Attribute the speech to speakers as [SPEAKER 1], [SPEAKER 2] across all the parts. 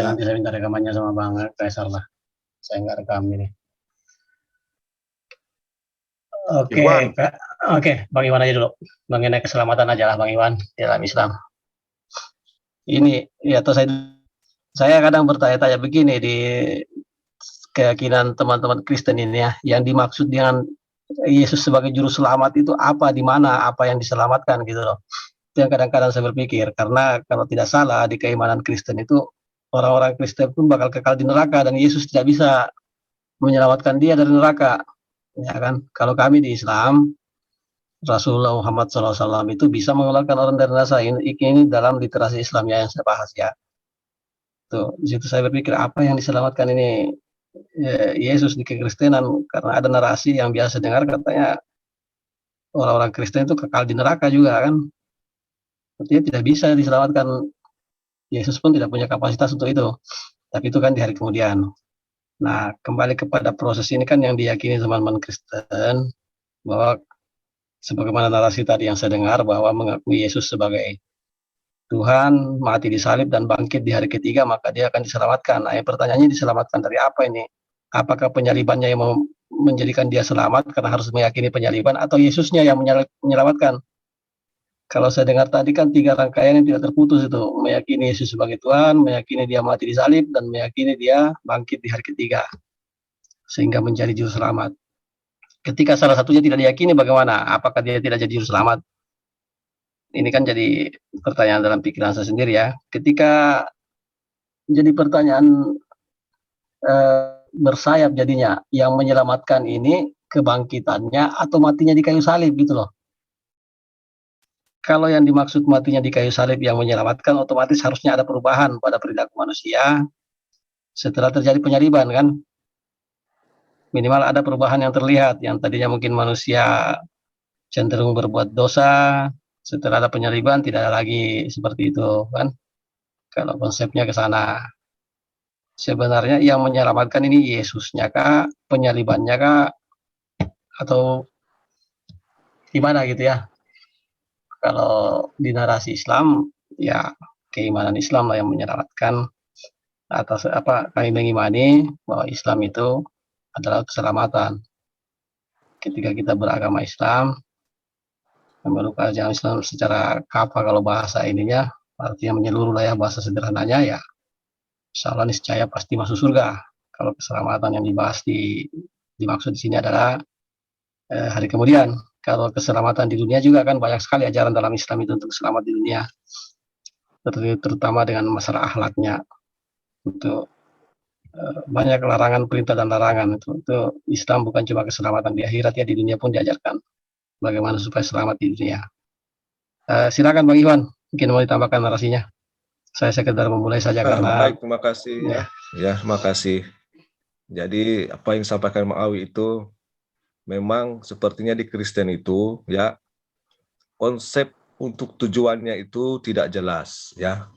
[SPEAKER 1] Ya nanti saya minta rekamannya sama Bang Kaisar lah. Saya nggak rekam ini. Oke,
[SPEAKER 2] Iwan.
[SPEAKER 1] Oke, Bang Iwan aja dulu. Mengenai keselamatan aja lah Bang Iwan di dalam Islam. Ini ya, atau saya kadang bertanya-tanya begini di keyakinan teman-teman Kristen ini ya, yang dimaksud dengan Yesus sebagai juru selamat itu apa, di mana, apa yang diselamatkan gitu loh. Itu yang kadang-kadang saya berpikir, karena kalau tidak salah di keimanan Kristen itu orang-orang Kristen pun bakal kekal di neraka dan Yesus tidak bisa menyelamatkan dia dari neraka, ya kan? Kalau kami di Islam, Rasulullah Muhammad SAW itu bisa mengeluarkan orang dari neraka. Ini dalam literasi Islamnya yang saya bahas ya. Tuh, di situ saya berpikir apa yang diselamatkan ini Yesus di kekristenan, karena ada narasi yang biasa dengar katanya orang-orang Kristen itu kekal di neraka juga kan. Artinya tidak bisa diselamatkan. Yesus pun tidak punya kapasitas untuk itu. Tapi itu kan di hari kemudian. Nah, kembali kepada proses ini kan yang diyakini teman-teman Kristen, bahwa sebagaimana narasi tadi yang saya dengar, bahwa mengakui Yesus sebagai Tuhan, mati di salib dan bangkit di hari ketiga, maka dia akan diselamatkan. Nah, pertanyaannya diselamatkan dari apa ini? Apakah penyalibannya yang menjadikan dia selamat karena harus meyakini penyaliban, atau Yesusnya yang menyelamatkan? Kalau saya dengar tadi kan 3 rangkaian yang tidak terputus itu, meyakini Yesus sebagai Tuhan, meyakini dia mati di salib, dan meyakini dia bangkit di hari ketiga, sehingga menjadi juru selamat. Ketika salah satunya tidak diyakini, bagaimana? Apakah dia tidak jadi juru selamat? Ini kan jadi pertanyaan dalam pikiran saya sendiri ya. Ketika jadi pertanyaan bersayap jadinya, yang menyelamatkan ini kebangkitannya atau matinya di kayu salib gitu loh. Kalau yang dimaksud matinya di kayu salib yang menyelamatkan, otomatis harusnya ada perubahan pada perilaku manusia setelah terjadi penyaliban kan. Minimal ada perubahan yang terlihat, yang tadinya mungkin manusia cenderung berbuat dosa, setelah ada penyaliban tidak ada lagi seperti itu kan. Kalau konsepnya ke sana. Sebenarnya yang menyelamatkan ini Yesusnya kah, penyalibannya kah, atau gimana gitu ya. Kalau di narasi Islam, ya keimanan Islam lah yang menyelamatkan. Atas apa, kami mengimani bahwa Islam itu adalah keselamatan. Ketika kita beragama Islam, memeluk ajaran Islam secara kafah, kalau bahasa ininya, artinya menyeluruh lah ya, bahasa sederhananya ya, insya Allah niscaya pasti masuk surga. Kalau keselamatan yang dimaksud di sini adalah hari kemudian. Kalau keselamatan di dunia juga kan banyak sekali ajaran dalam Islam itu untuk selamat di dunia, terutama dengan masalah akhlaknya. Untuk banyak larangan, perintah dan larangan itu Islam bukan cuma keselamatan di akhirat ya, di dunia pun diajarkan bagaimana supaya selamat di dunia. Silakan Bang Iwan, mungkin mau ditambahkan narasinya. Saya sekedar memulai saja karena
[SPEAKER 2] Baik, terima kasih ya, terima kasih. Jadi apa yang disampaikan Bang Awi itu memang sepertinya di Kristen itu ya, konsep untuk tujuannya itu tidak jelas ya.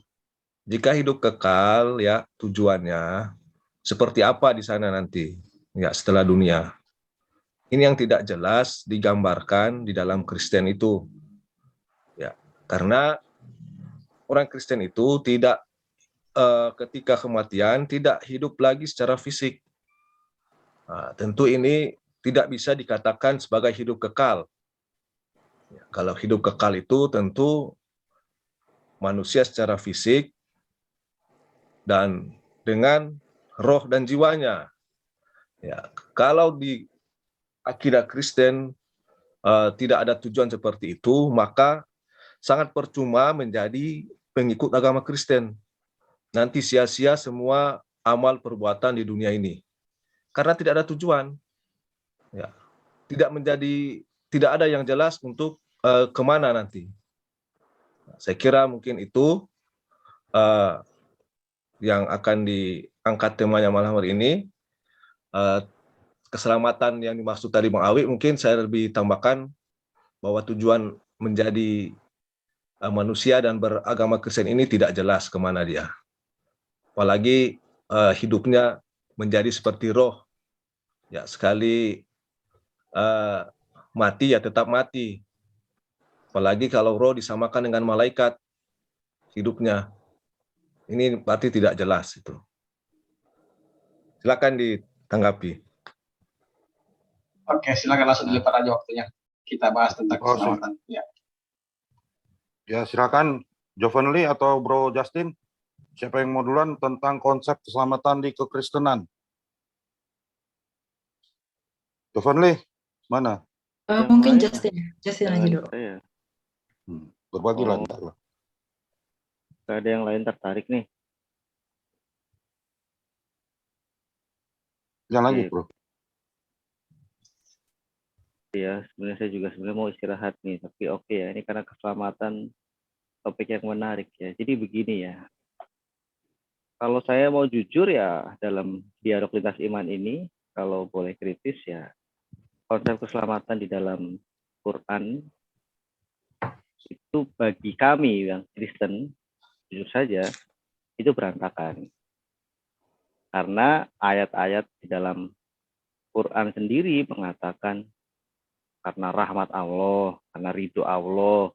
[SPEAKER 2] Jika hidup kekal ya, tujuannya seperti apa di sana nanti ya setelah dunia. Ini yang tidak jelas digambarkan di dalam Kristen itu. Ya, karena orang Kristen itu tidak ketika kematian tidak hidup lagi secara fisik. Nah, tentu ini tidak bisa dikatakan sebagai hidup kekal. Ya, kalau hidup kekal itu tentu manusia secara fisik dan dengan roh dan jiwanya. Ya, kalau di akidah Kristen tidak ada tujuan seperti itu, maka sangat percuma menjadi pengikut agama Kristen. Nanti sia-sia semua amal perbuatan di dunia ini. Karena tidak ada tujuan. Ya, tidak ada yang jelas untuk kemana nanti. Saya kira mungkin itu yang akan diangkat temanya malam hari ini. Keselamatan yang dimaksud tadi Bang Awi, mungkin saya lebih tambahkan bahwa tujuan menjadi manusia dan beragama Kristen ini tidak jelas kemana dia. Apalagi hidupnya menjadi seperti roh. Ya, sekali mati ya tetap mati. Apalagi kalau roh disamakan dengan malaikat hidupnya. Ini berarti tidak jelas itu. Silakan ditanggapi.
[SPEAKER 1] Oke, silakan langsung dilempar aja waktunya. Kita bahas tentang keselamatan. Ya.
[SPEAKER 3] Ya, silakan Jovanly atau Bro Justin. Siapa yang mau duluan tentang konsep keselamatan di kekristenan? Jovanly, mana?
[SPEAKER 4] Mungkin Justin aja dulu.
[SPEAKER 3] Berbagilah.
[SPEAKER 5] Gak ada yang lain tertarik nih.
[SPEAKER 3] Jangan lanjut, Bro.
[SPEAKER 5] Ya, sebenarnya saya juga sebenarnya mau istirahat nih, tapi oke ya, ini karena keselamatan topik yang menarik ya. Jadi begini ya, kalau saya mau jujur ya dalam dialog lintas iman ini, kalau boleh kritis ya, konsep keselamatan di dalam Quran itu bagi kami yang Kristen, jujur saja, itu berantakan. Karena ayat-ayat di dalam Quran sendiri mengatakan karena rahmat Allah, karena ridho Allah,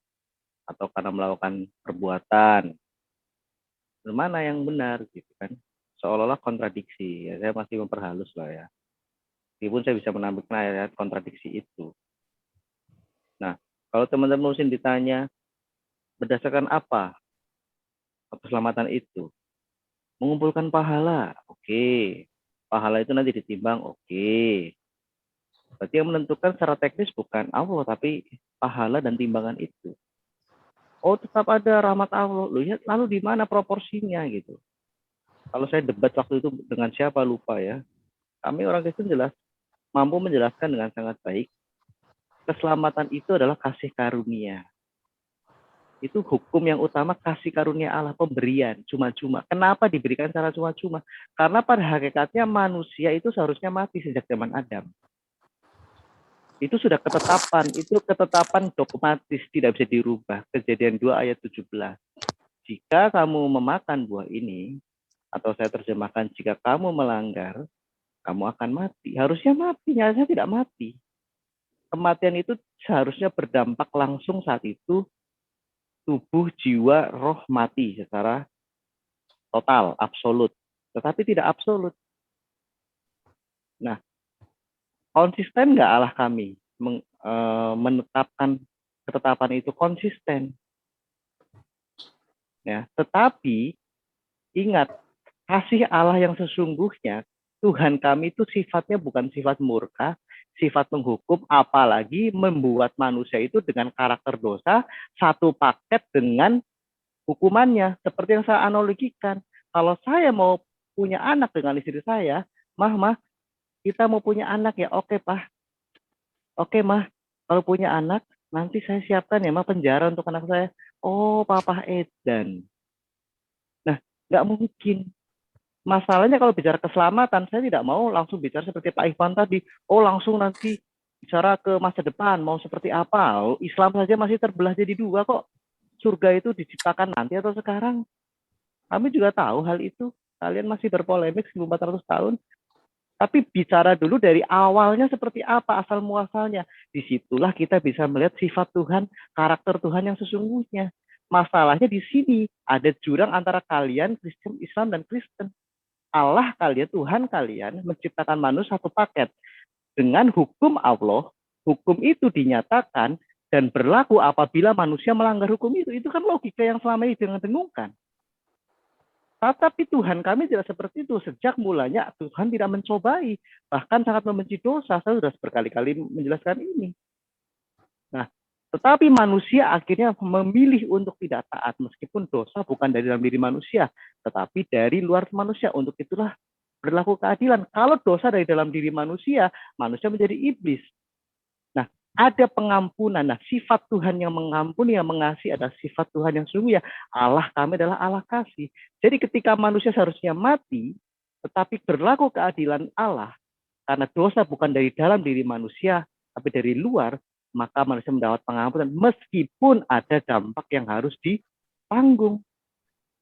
[SPEAKER 5] atau karena melakukan perbuatan. Mana yang benar gitu kan? Seolah-olah kontradiksi. Ya, saya masih memperhalus lah ya. Meskipun saya bisa menampilkan ayat kontradiksi itu. Nah, kalau teman-teman mungkin ditanya berdasarkan apa keselamatan itu? Mengumpulkan pahala, oke. Pahala itu nanti ditimbang, oke. Berarti yang menentukan secara teknis bukan Allah, tapi pahala dan timbangan itu. Oh, tetap ada rahmat Allah. Lihat lalu di mana proporsinya gitu. Kalau saya debat waktu itu dengan siapa lupa ya. Kami orang Kristen jelas mampu menjelaskan dengan sangat baik. Keselamatan itu adalah kasih karunia. Itu hukum yang utama, kasih karunia Allah, pemberian cuma-cuma. Kenapa diberikan secara cuma-cuma? Karena pada hakikatnya manusia itu seharusnya mati sejak zaman Adam. Itu sudah ketetapan, itu ketetapan dogmatis, tidak bisa dirubah. Kejadian 2 ayat 17. Jika kamu memakan buah ini, atau saya terjemahkan, jika kamu melanggar, kamu akan mati. Harusnya mati, nyatanya tidak mati. Kematian itu seharusnya berdampak langsung saat itu, tubuh, jiwa, roh mati secara total, absolut. Tetapi tidak absolut. Nah, konsisten nggak Allah kami menetapkan ketetapan itu konsisten? Ya, tetapi ingat, kasih Allah yang sesungguhnya, Tuhan kami itu sifatnya bukan sifat murka, sifat menghukum, apalagi membuat manusia itu dengan karakter dosa satu paket dengan hukumannya. Seperti yang saya analogikan, kalau saya mau punya anak dengan istri saya, mah, kita mau punya anak ya, oke Pak. Oke Mah, kalau punya anak, nanti saya siapkan ya Mah penjara untuk anak saya. Oh, Papa Edan. Nah, nggak mungkin. Masalahnya kalau bicara keselamatan, saya tidak mau langsung bicara seperti Pak Ivan tadi. Oh, langsung nanti bicara ke masa depan, mau seperti apa. Oh, Islam saja masih terbelah jadi dua kok. Surga itu diciptakan nanti atau sekarang. Kami juga tahu hal itu. Kalian masih berpolemik 1400 tahun. Tapi bicara dulu dari awalnya seperti apa asal muasalnya. Disitulah kita bisa melihat sifat Tuhan, karakter Tuhan yang sesungguhnya. Masalahnya di sini ada jurang antara kalian, Kristen, Islam, dan Kristen. Allah kalian, Tuhan kalian menciptakan manusia satu paket. Dengan hukum Allah, hukum itu dinyatakan dan berlaku apabila manusia melanggar hukum itu. Itu kan logika yang selama ini dengung-dengungkan. Tetapi Tuhan kami tidak seperti itu. Sejak mulanya Tuhan tidak mencobai. Bahkan sangat membenci dosa. Saya sudah berkali-kali menjelaskan ini. Nah, tetapi manusia akhirnya memilih untuk tidak taat. Meskipun dosa bukan dari dalam diri manusia. Tetapi dari luar manusia. Untuk itulah berlaku keadilan. Kalau dosa dari dalam diri manusia menjadi iblis. Nah, ada pengampunan. Nah, sifat Tuhan yang mengampuni, yang mengasihi adalah sifat Tuhan yang sungguh ya. Allah kami adalah Allah kasih. Jadi ketika manusia seharusnya mati, tetapi berlaku keadilan Allah, karena dosa bukan dari dalam diri manusia, tapi dari luar, maka manusia mendapat pengampunan, meskipun ada dampak yang harus ditanggung.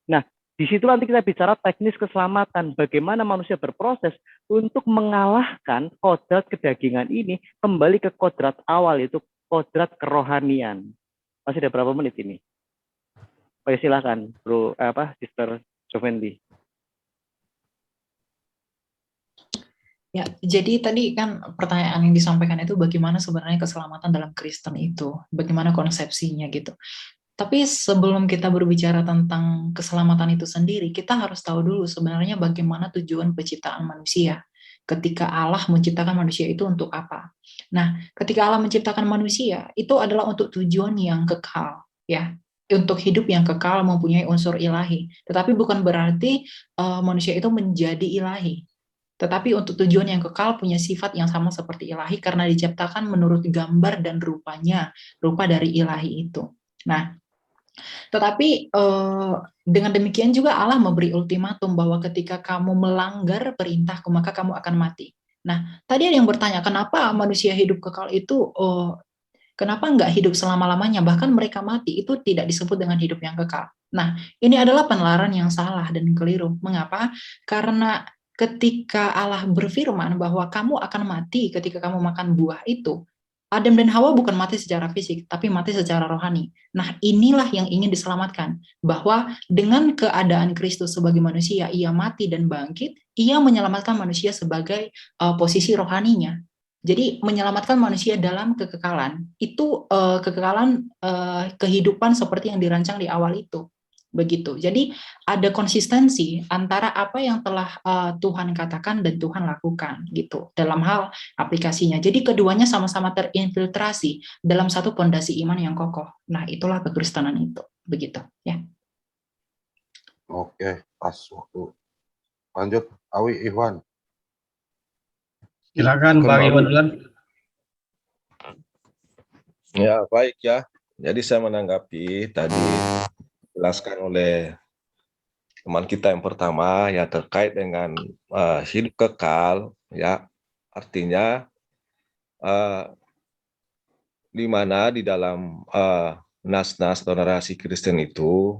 [SPEAKER 5] Nah, di situ nanti kita bicara teknis keselamatan, bagaimana manusia berproses untuk mengalahkan kodrat kedagingan ini kembali ke kodrat awal, yaitu kodrat kerohanian. Masih ada berapa menit ini? Oke, silakan, Bro, Sister Jovendi.
[SPEAKER 4] Ya, jadi tadi kan pertanyaan yang disampaikan itu bagaimana sebenarnya keselamatan dalam Kristen itu, bagaimana konsepsinya gitu. Tapi sebelum kita berbicara tentang keselamatan itu sendiri, kita harus tahu dulu sebenarnya bagaimana tujuan penciptaan manusia. Ketika Allah menciptakan manusia itu untuk apa? Nah, ketika Allah menciptakan manusia, itu adalah untuk tujuan yang kekal, ya. Untuk hidup yang kekal mempunyai unsur ilahi. Tetapi bukan berarti manusia itu menjadi ilahi. Tetapi untuk tujuan yang kekal punya sifat yang sama seperti ilahi karena diciptakan menurut gambar dan rupanya, rupa dari ilahi itu. Nah, tetapi dengan demikian juga Allah memberi ultimatum bahwa ketika kamu melanggar perintahku maka kamu akan mati. Nah, tadi ada yang bertanya, kenapa manusia hidup kekal itu, kenapa nggak hidup selama-lamanya, bahkan mereka mati, itu tidak disebut dengan hidup yang kekal. Nah, ini adalah penelaran yang salah dan keliru. Mengapa? Karena ketika Allah berfirman bahwa kamu akan mati ketika kamu makan buah itu, Adam dan Hawa bukan mati secara fisik, tapi mati secara rohani. Nah, inilah yang ingin diselamatkan, bahwa dengan keadaan Kristus sebagai manusia, ia mati dan bangkit, ia menyelamatkan manusia sebagai posisi rohaninya. Jadi menyelamatkan manusia dalam kekekalan, itu kekekalan kehidupan seperti yang dirancang di awal itu. Begitu. Jadi ada konsistensi antara apa yang telah Tuhan katakan dan Tuhan lakukan gitu dalam hal aplikasinya. Jadi keduanya sama-sama terinfiltrasi dalam satu pondasi iman yang kokoh. Nah, itulah kekristenan itu. Begitu, ya.
[SPEAKER 3] Oke, pas waktu. Lanjut, Awi Ikhwan.
[SPEAKER 1] Silakan Bang Iwan duluan.
[SPEAKER 2] Ya, baik ya. Jadi saya menanggapi tadi dijelaskan oleh teman kita yang pertama ya terkait dengan hidup kekal ya. Artinya di mana di dalam nas-nas atau narasi Kristen itu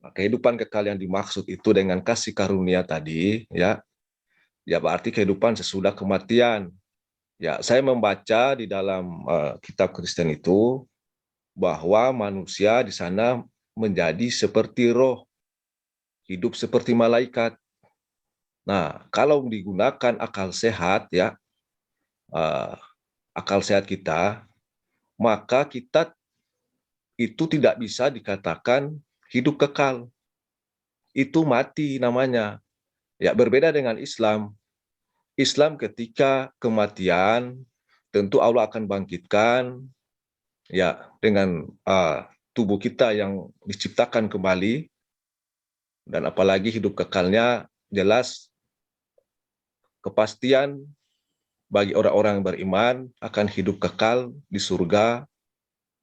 [SPEAKER 2] kehidupan kekal yang dimaksud itu dengan kasih karunia tadi ya berarti kehidupan sesudah kematian. Ya, saya membaca di dalam kitab Kristen itu bahwa manusia di sana menjadi seperti roh, hidup seperti malaikat. Nah, kalau digunakan akal sehat ya, akal sehat kita, maka kita itu tidak bisa dikatakan hidup kekal. Itu mati namanya. Ya, berbeda dengan Islam. Islam ketika kematian tentu Allah akan bangkitkan ya dengan tubuh kita yang diciptakan kembali, dan apalagi hidup kekalnya jelas kepastian bagi orang-orang yang beriman akan hidup kekal di surga,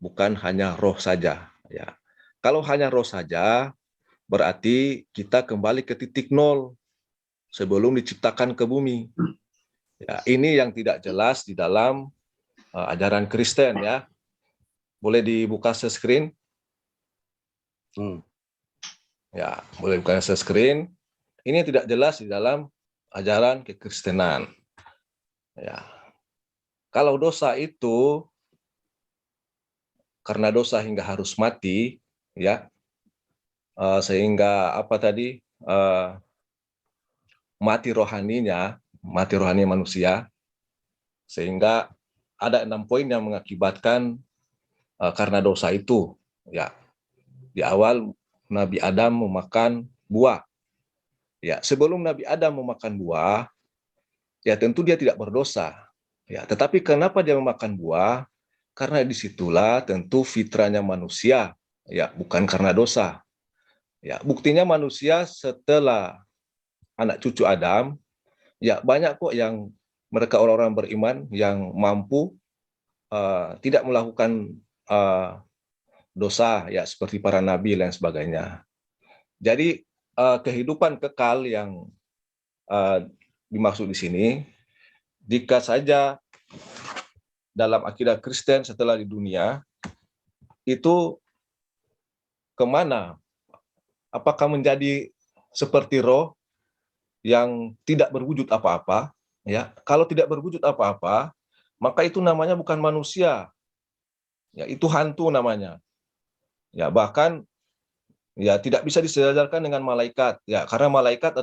[SPEAKER 2] bukan hanya roh saja ya. Kalau hanya roh saja berarti kita kembali ke titik nol sebelum diciptakan ke bumi. Ya, ini yang tidak jelas di dalam ajaran Kristen ya. Boleh dibuka screen? Ya, boleh buka screen. Ini tidak jelas di dalam ajaran kekristenan. Ya. Kalau dosa itu karena dosa hingga harus mati, ya, sehingga apa tadi mati rohani manusia, sehingga ada 6 poin yang mengakibatkan karena dosa itu, ya. Di awal Nabi Adam memakan buah. Ya, sebelum Nabi Adam memakan buah, ya tentu dia tidak berdosa. Ya, tetapi kenapa dia memakan buah? Karena disitulah tentu fitrahnya manusia, ya bukan karena dosa. Ya, buktinya manusia setelah anak cucu Adam, ya banyak kok yang mereka orang-orang beriman yang mampu tidak melakukan dosa, ya seperti para nabi dan sebagainya. Jadi kehidupan kekal yang dimaksud di sini, jika saja dalam akidah Kristen setelah di dunia, itu kemana? Apakah menjadi seperti roh yang tidak berwujud apa-apa? Ya, kalau tidak berwujud apa-apa, maka itu namanya bukan manusia. Ya, itu hantu namanya. Ya, bahkan ya tidak bisa disejajarkan dengan malaikat, ya karena malaikat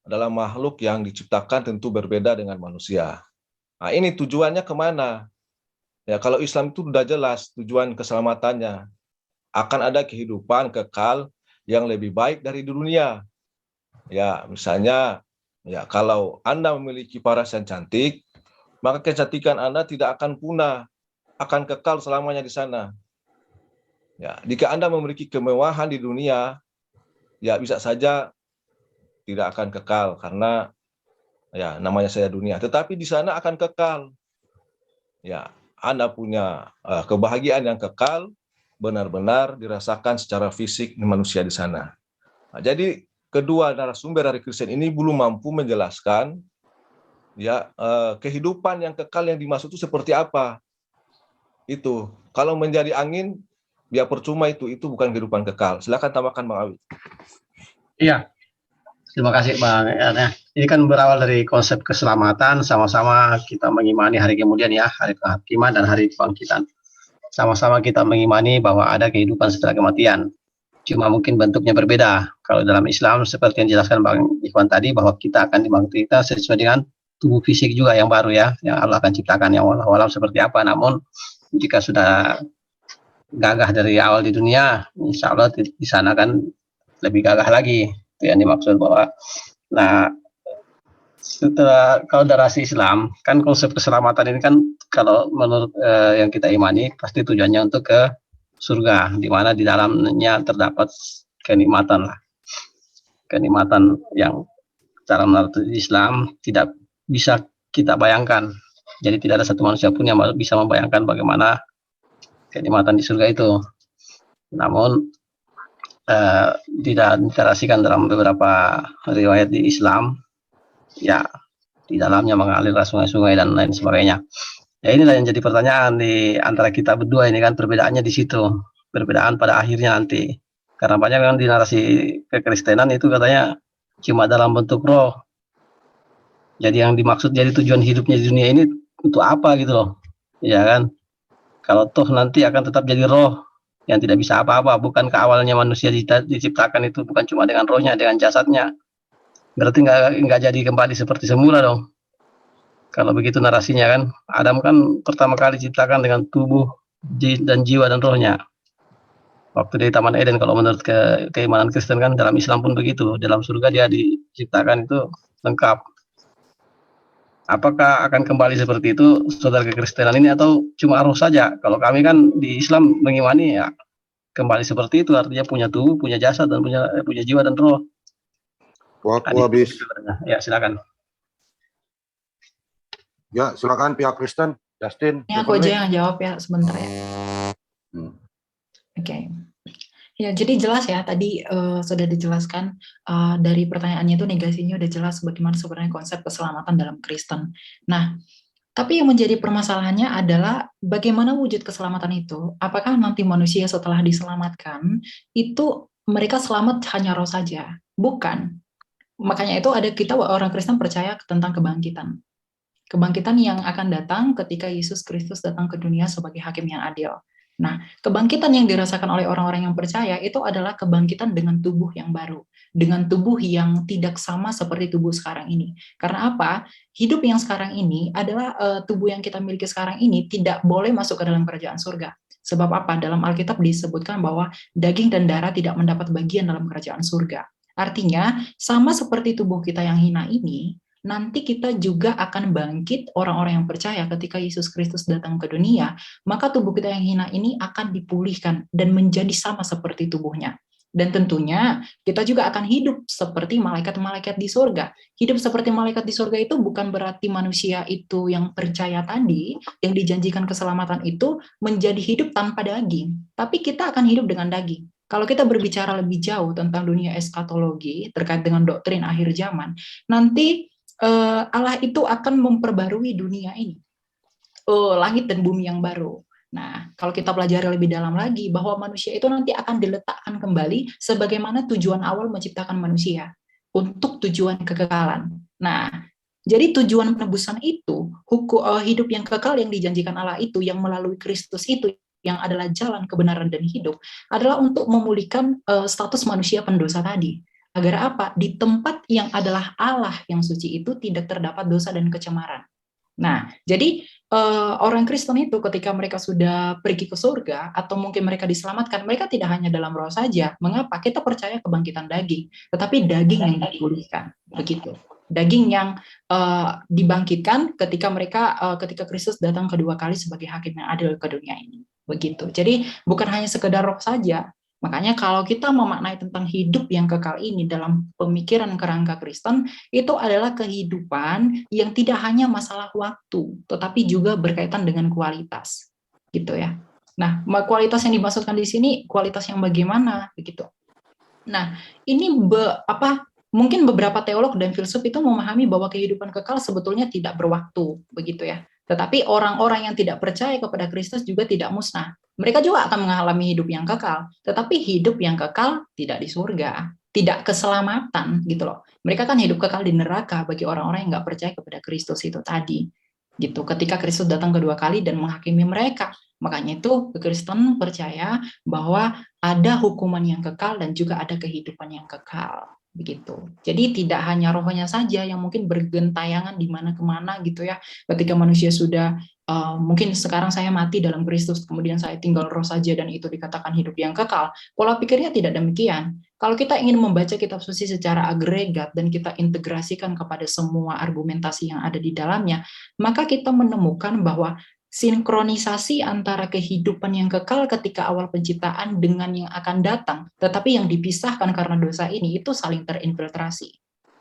[SPEAKER 2] adalah makhluk yang diciptakan tentu berbeda dengan manusia. Nah, ini tujuannya kemana? Ya, kalau Islam itu sudah jelas tujuan keselamatannya, akan ada kehidupan kekal yang lebih baik dari di dunia. Ya, misalnya, ya kalau Anda memiliki paras yang cantik, maka kecantikan Anda tidak akan punah, akan kekal selamanya di sana. Ya, jika Anda memiliki kemewahan di dunia, ya bisa saja tidak akan kekal karena ya namanya saya dunia. Tetapi di sana akan kekal. Ya, Anda punya kebahagiaan yang kekal, benar-benar dirasakan secara fisik manusia di sana. Nah, jadi kedua narasumber dari Kristen ini belum mampu menjelaskan ya kehidupan yang kekal yang dimaksud itu seperti apa. Itu kalau menjadi angin ya percuma, itu bukan kehidupan kekal. Silakan tambahkan Bang Awi.
[SPEAKER 1] Iya, terima kasih Bang. Nah, ini kan berawal dari konsep keselamatan, sama-sama kita mengimani hari kemudian ya, hari kehakiman dan hari kebangkitan. Sama-sama kita mengimani bahwa ada kehidupan setelah kematian. Cuma mungkin bentuknya berbeda. Kalau dalam Islam seperti yang dijelaskan Bang Ikhwan tadi, bahwa kita akan dibangkitkan sesuai dengan tubuh fisik juga yang baru ya, yang Allah akan ciptakan, yang walau seperti apa. Namun jika sudah gagah dari awal di dunia, insya Allah di sana kan lebih gagah lagi. Itu yang dimaksud bahwa, nah setelah kalau darasi Islam kan konsep keselamatan ini kan kalau menurut yang kita imani pasti tujuannya untuk ke surga, di mana di dalamnya terdapat kenikmatan lah, kenikmatan yang cara menurut Islam tidak bisa kita bayangkan. Jadi tidak ada satu manusia pun yang bisa membayangkan bagaimana kenikmatan di surga itu. Namun dideklarasikan dalam beberapa riwayat di Islam, ya di dalamnya mengalir sungai-sungai dan lain sebagainya. Ya inilah yang jadi pertanyaan di antara kita berdua ini kan, perbedaannya di situ, perbedaan pada akhirnya nanti. Karena banyak kan di narasi kekristenan itu katanya cuma dalam bentuk roh. Jadi yang dimaksud jadi tujuan hidupnya di dunia ini untuk apa gitu loh, ya kan? Kalau toh nanti akan tetap jadi roh yang tidak bisa apa-apa. Bukan ke awalnya manusia diciptakan itu bukan cuma dengan rohnya, dengan jasadnya. Berarti nggak jadi kembali seperti semula dong. Kalau begitu narasinya kan, Adam kan pertama kali diciptakan dengan tubuh dan jiwa dan rohnya. Waktu di Taman Eden, kalau menurut keimanan Kristen kan, dalam Islam pun begitu. Dalam surga dia diciptakan itu lengkap. Apakah akan kembali seperti itu saudara kekristenan ini atau cuma roh saja? Kalau kami kan di Islam mengimani ya kembali seperti itu, artinya punya tubuh, punya jasad, dan punya jiwa dan roh.
[SPEAKER 3] Waktu habis.
[SPEAKER 1] Ya, silakan.
[SPEAKER 3] Ya, silakan pihak Kristen, Justin.
[SPEAKER 4] Ini aku aja yang jawab ya sebentar ya. Oke. Ya, jadi jelas ya tadi sudah dijelaskan dari pertanyaannya itu negasinya udah jelas bagaimana sebenarnya konsep keselamatan dalam Kristen. Nah, tapi yang menjadi permasalahannya adalah bagaimana wujud keselamatan itu. Apakah nanti manusia setelah diselamatkan itu mereka selamat hanya roh saja? Bukan. Makanya itu ada kita orang Kristen percaya tentang kebangkitan. Kebangkitan yang akan datang ketika Yesus Kristus datang ke dunia sebagai hakim yang adil. Nah, kebangkitan yang dirasakan oleh orang-orang yang percaya itu adalah kebangkitan dengan tubuh yang baru, dengan tubuh yang tidak sama seperti tubuh sekarang ini. Karena apa? Hidup yang sekarang ini adalah tubuh yang kita miliki sekarang ini tidak boleh masuk ke dalam kerajaan surga. Sebab apa? Dalam Alkitab disebutkan bahwa daging dan darah tidak mendapat bagian dalam kerajaan surga. Artinya, sama seperti tubuh kita yang hina ini, nanti kita juga akan bangkit orang-orang yang percaya ketika Yesus Kristus datang ke dunia, maka tubuh kita yang hina ini akan dipulihkan dan menjadi sama seperti tubuhnya. Dan tentunya kita juga akan hidup seperti malaikat-malaikat di surga. Hidup seperti malaikat di surga itu bukan berarti manusia itu yang percaya tadi, yang dijanjikan keselamatan itu menjadi hidup tanpa daging. Tapi kita akan hidup dengan daging. Kalau kita berbicara lebih jauh tentang dunia eskatologi terkait dengan doktrin akhir zaman, nanti Allah itu akan memperbarui dunia ini, langit dan bumi yang baru. Nah, kalau kita pelajari lebih dalam lagi, bahwa manusia itu nanti akan diletakkan kembali sebagaimana tujuan awal menciptakan manusia, untuk tujuan kekekalan. Nah, jadi tujuan penebusan itu, hidup yang kekal yang dijanjikan Allah itu, yang melalui Kristus itu, yang adalah jalan, kebenaran, dan hidup, adalah untuk memulihkan status manusia pendosa tadi. Agar apa? Di tempat yang adalah Allah yang suci itu tidak terdapat dosa dan kecemaran. Nah, jadi orang Kristen itu ketika mereka sudah pergi ke surga atau mungkin mereka diselamatkan, mereka tidak hanya dalam roh saja. Mengapa? Kita percaya kebangkitan daging, tetapi daging yang dipulihkan, begitu. Daging yang dibangkitkan ketika Kristus datang kedua kali sebagai hakim yang adil ke dunia ini, begitu. Jadi bukan hanya sekedar roh saja. Makanya kalau kita memaknai tentang hidup yang kekal ini dalam pemikiran kerangka Kristen, itu adalah kehidupan yang tidak hanya masalah waktu, tetapi juga berkaitan dengan kualitas, gitu ya. Nah, kualitas yang dimaksudkan di sini kualitas yang bagaimana, begitu. Nah, ini mungkin beberapa teolog dan filsuf itu memahami bahwa kehidupan kekal sebetulnya tidak berwaktu, begitu ya. Tetapi orang-orang yang tidak percaya kepada Kristus juga tidak musnah. Mereka juga akan mengalami hidup yang kekal, tetapi hidup yang kekal tidak di surga, tidak keselamatan gitu loh. Mereka kan hidup kekal di neraka bagi orang-orang yang nggak percaya kepada Kristus itu tadi. Gitu. Ketika Kristus datang kedua kali dan menghakimi mereka. Makanya itu Kristen percaya bahwa ada hukuman yang kekal dan juga ada kehidupan yang kekal. Begitu. Jadi tidak hanya rohnya saja yang mungkin bergentayangan di mana kemana gitu ya. Ketika manusia sudah mungkin sekarang saya mati dalam Kristus, kemudian saya tinggal roh saja dan itu dikatakan hidup yang kekal. Pola pikirnya tidak demikian. Kalau kita ingin membaca kitab suci secara agregat dan kita integrasikan kepada semua argumentasi yang ada di dalamnya, maka kita menemukan bahwa sinkronisasi antara kehidupan yang kekal ketika awal penciptaan dengan yang akan datang, tetapi yang dipisahkan karena dosa ini itu saling terinfiltrasi.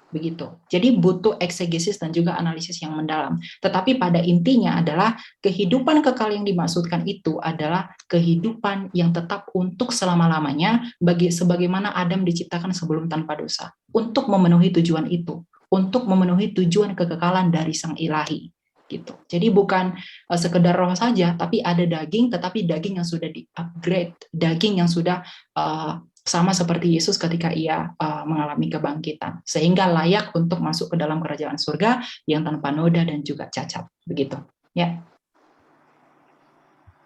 [SPEAKER 4] Begitu. Jadi butuh eksegesis dan juga analisis yang mendalam. Tetapi pada intinya adalah kehidupan kekal yang dimaksudkan itu adalah kehidupan yang tetap untuk selama-lamanya sebagaimana Adam diciptakan sebelum tanpa dosa. Untuk memenuhi tujuan itu, untuk memenuhi tujuan kekekalan dari Sang Ilahi. Gitu. Jadi bukan sekedar roh saja, tapi ada daging, tetapi daging yang sudah di-upgrade, daging yang sudah sama seperti Yesus ketika ia mengalami kebangkitan, sehingga layak untuk masuk ke dalam kerajaan surga yang tanpa noda dan juga cacat. Begitu. Ya.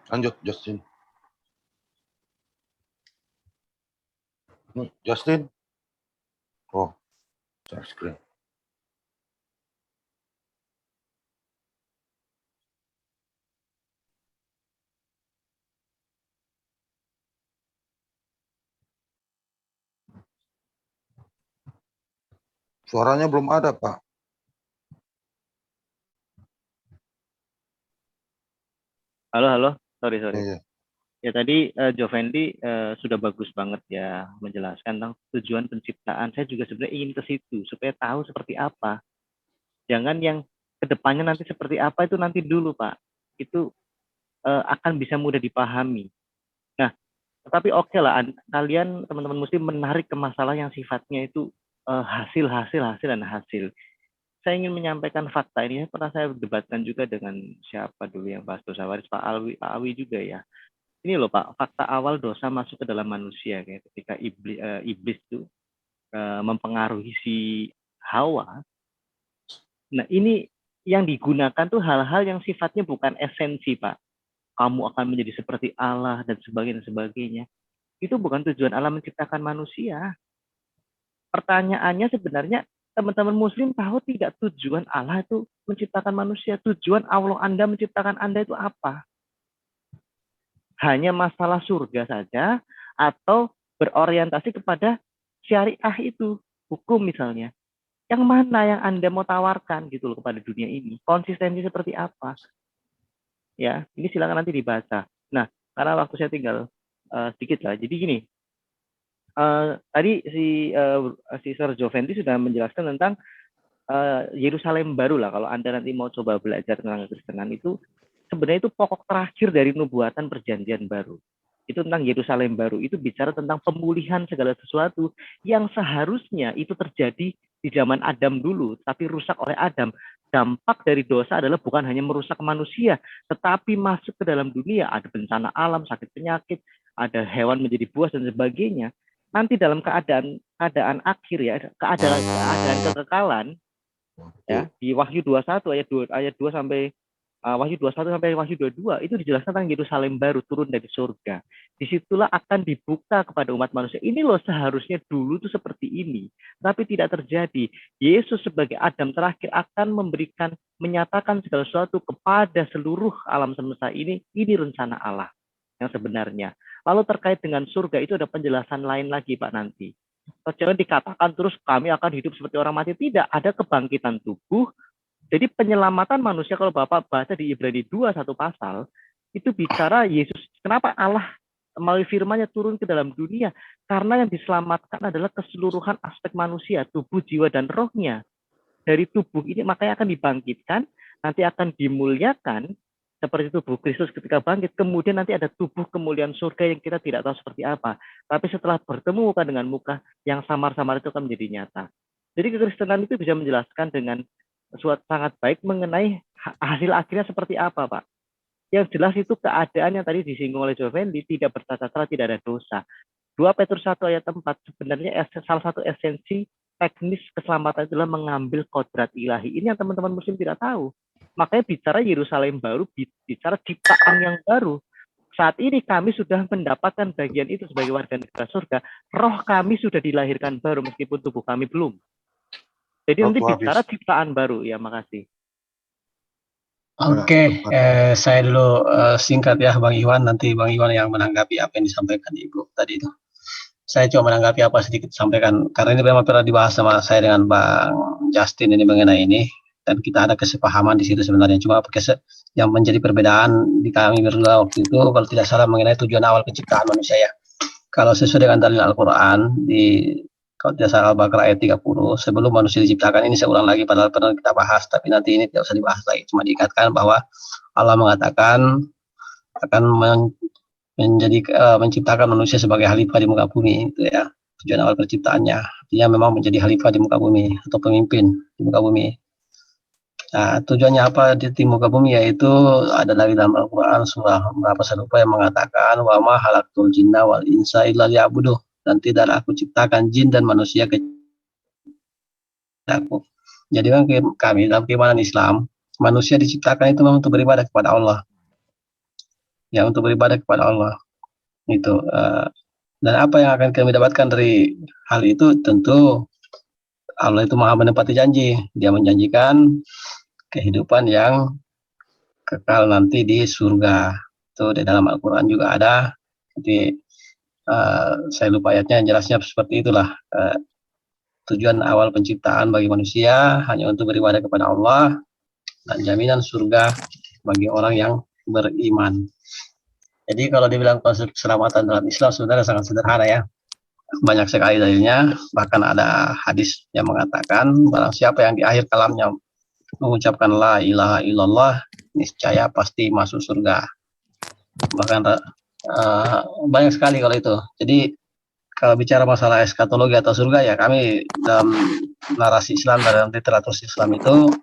[SPEAKER 3] Lanjut, Justin. Justin. Oh, share screen. Suaranya belum ada, Pak.
[SPEAKER 5] Halo, sorry.
[SPEAKER 3] Iya.
[SPEAKER 5] Ya tadi Jovendi sudah bagus banget ya menjelaskan tentang tujuan penciptaan. Saya juga sebenarnya ingin ke situ supaya tahu seperti apa. Jangan yang kedepannya nanti seperti apa itu nanti dulu Pak. Itu akan bisa mudah dipahami. Nah, tetapi oke lah kalian teman-teman muslim menarik ke masalah yang sifatnya itu hasil dan hasil. Saya ingin menyampaikan fakta ini, pernah saya debatkan juga dengan siapa dulu yang bahas dosa waris, Pak Awi juga ya. Ini loh Pak, fakta awal dosa masuk ke dalam manusia kayak ketika iblis itu mempengaruhi si Hawa. Nah ini yang digunakan tuh hal-hal yang sifatnya bukan esensi Pak. Kamu akan menjadi seperti Allah dan sebagainya. Itu bukan tujuan Allah menciptakan manusia. Pertanyaannya sebenarnya teman-teman muslim tahu tidak tujuan Allah itu menciptakan manusia? Tujuan Allah Anda menciptakan Anda itu apa? Hanya masalah surga saja atau berorientasi kepada syariah itu, hukum misalnya. Yang mana yang Anda mau tawarkan gitu loh kepada dunia ini? Konsistensi seperti apa? Ya, ini silakan nanti dibaca. Nah, karena waktu saya tinggal sedikit lah. Jadi gini, tadi si Sir Jovendi sudah menjelaskan tentang Yerusalem baru lah. Kalau Anda nanti mau coba belajar tentang Kekristenan itu sebenarnya itu pokok terakhir dari nubuatan perjanjian baru. Itu tentang Yerusalem baru. Itu bicara tentang pemulihan segala sesuatu yang seharusnya itu terjadi di zaman Adam dulu, tapi rusak oleh Adam. Dampak dari dosa adalah bukan hanya merusak manusia, tetapi masuk ke dalam dunia. Ada bencana alam, sakit penyakit, ada hewan menjadi buas dan sebagainya. Nanti dalam keadaan akhir ya, keadaan kekekalan ya, di Wahyu 21 ayat 2 sampai Wahyu 21 sampai Wahyu 22 itu dijelaskan tentang Yerusalem baru turun dari surga. Disitulah akan dibuka kepada umat manusia. Ini loh seharusnya dulu tuh seperti ini, tapi tidak terjadi. Yesus sebagai Adam terakhir akan menyatakan segala sesuatu kepada seluruh alam semesta ini. Ini rencana Allah yang sebenarnya. Lalu terkait dengan surga itu ada penjelasan lain lagi Pak nanti. Jangan dikatakan terus kami akan hidup seperti orang mati. Tidak, ada kebangkitan tubuh. Jadi penyelamatan manusia, kalau Bapak baca di Ibrani 2 satu pasal, itu bicara Yesus. Kenapa Allah melalui firman-Nya turun ke dalam dunia? Karena yang diselamatkan adalah keseluruhan aspek manusia, tubuh, jiwa, dan rohnya. Dari tubuh ini makanya akan dibangkitkan, nanti akan dimuliakan, seperti tubuh Kristus ketika bangkit. Kemudian nanti ada tubuh kemuliaan surga yang kita tidak tahu seperti apa. Tapi setelah bertemu muka dengan muka, yang samar-samar itu akan menjadi nyata. Jadi kekristenan itu bisa menjelaskan dengan suatu sangat baik mengenai hasil akhirnya seperti apa, Pak. Yang jelas itu keadaan yang tadi disinggung oleh Jovendi, tidak bercacat salah, tidak ada dosa. 2 Petrus 1 ayat 4, sebenarnya salah satu esensi teknis keselamatan adalah mengambil kodrat ilahi. Ini yang teman-teman muslim tidak tahu. Makanya bicara Yerusalem baru, bicara ciptaan yang baru. Saat ini kami sudah mendapatkan bagian itu sebagai warga negara surga. Roh kami sudah dilahirkan baru meskipun tubuh kami belum. Jadi nanti bicara ciptaan baru. Ya, makasih.
[SPEAKER 1] Oke, saya dulu singkat ya Bang Iwan, nanti Bang Iwan yang menanggapi apa yang disampaikan Ibu tadi itu. Saya cuma menanggapi apa sedikit disampaikan, karena ini memang pernah dibahas sama saya dengan Bang Justin ini mengenai ini, dan kita ada kesepahaman di situ sebenarnya. Cuma yang menjadi perbedaan di kami berdua waktu itu, kalau tidak salah mengenai tujuan awal penciptaan manusia ya. Kalau sesuai dengan dalil Al-Quran, kalau tidak salah Al-Baqarah ayat 30, sebelum manusia diciptakan, ini saya ulang lagi padahal pernah kita bahas, tapi nanti ini tidak usah dibahas lagi, cuma diingatkan bahwa Allah mengatakan akan menciptakan manusia sebagai khalifah di muka bumi, itu ya tujuan awal penciptaannya. Artinya memang menjadi khalifah di muka bumi atau pemimpin di muka bumi. Nah, tujuannya apa di muka bumi, yaitu ada lagi dalam Al-Quran surah berapa saya lupa yang mengatakan wa ma khalaqtul jinna wal insa illa liya'buduh, dan tidaklah aku ciptakan jin dan manusia aku. Jadi kami dalam keimanan Islam, manusia diciptakan itu memang untuk beribadah kepada Allah. Ya, untuk beribadah kepada Allah. Itu. Dan apa yang akan kami dapatkan dari hal itu, tentu Allah itu maha menepati janji. Dia menjanjikan kehidupan yang kekal nanti di surga. Itu di dalam Al-Quran juga ada. Jadi saya lupa ayatnya, jelasnya seperti itulah. Tujuan awal penciptaan bagi manusia hanya untuk beribadah kepada Allah dan jaminan surga bagi orang yang beriman. Jadi kalau dibilang konsep keselamatan dalam Islam sebenarnya sangat sederhana ya. Banyak sekali dalilnya, bahkan ada hadis yang mengatakan barang siapa yang di akhir kalamnya mengucapkan la ilaha illallah, niscaya pasti masuk surga. Bahkan banyak sekali kalau itu. Jadi kalau bicara masalah eskatologi atau surga, ya kami dalam narasi Islam, dalam literatur Islam itu,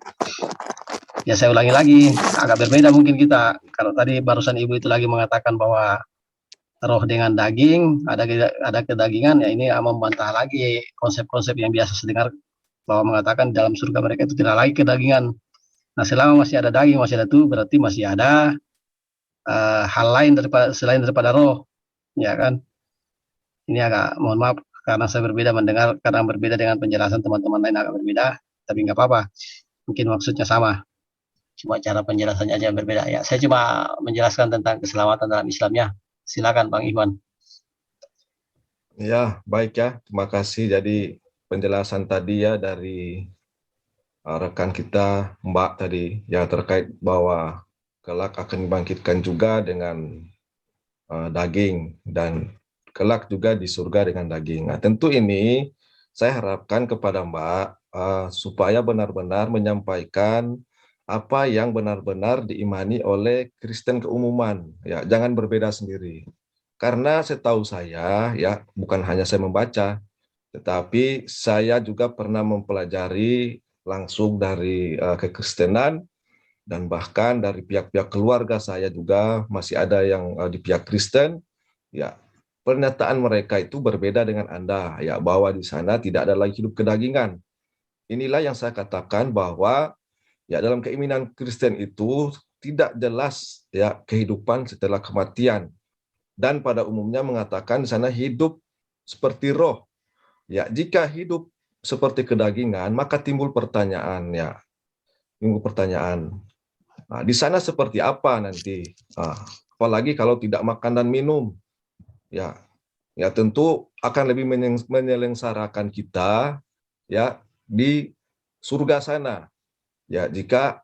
[SPEAKER 1] ya saya ulangi lagi, agak berbeda mungkin kita. Kalau tadi barusan Ibu itu lagi mengatakan bahwa roh dengan daging, ada kedagingan, ya ini membantah lagi konsep-konsep yang biasa saya dengar, bahwa mengatakan dalam surga mereka itu tidak lagi kedagingan. Nah, selama masih ada daging, masih ada tubuh, berarti masih ada hal lain selain daripada roh, ya kan? Ini agak, mohon maaf karena saya berbeda mendengar, karena berbeda dengan penjelasan teman-teman lain agak berbeda, tapi nggak apa-apa, mungkin maksudnya sama, cuma cara penjelasannya aja berbeda ya. Saya cuma menjelaskan tentang keselamatan dalam Islamnya. Silakan Bang Iwan.
[SPEAKER 2] Ya, baik ya, terima kasih. Jadi penjelasan tadi ya dari rekan kita Mbak tadi yang terkait bahwa kelak akan dibangkitkan juga dengan daging, dan kelak juga di surga dengan daging. Nah, tentu ini saya harapkan kepada Mbak supaya benar-benar menyampaikan apa yang benar-benar diimani oleh Kristen keumuman. Ya, jangan berbeda sendiri. Karena setahu saya, ya bukan hanya saya membaca, tetapi saya juga pernah mempelajari langsung dari kekristenan, dan bahkan dari pihak-pihak keluarga saya juga masih ada yang di pihak Kristen. Ya, pernyataan mereka itu berbeda dengan Anda, ya bahwa di sana tidak ada lagi hidup kedagingan. Inilah yang saya katakan bahwa ya dalam keimanan Kristen itu tidak jelas ya kehidupan setelah kematian, dan pada umumnya mengatakan di sana hidup seperti roh. Ya, jika hidup seperti kedagingan, maka timbul pertanyaan ya, timbul pertanyaan. Nah, di sana seperti apa nanti? Apalagi kalau tidak makan dan minum, ya, ya tentu akan lebih menyengsarakan kita ya di surga sana. Ya, jika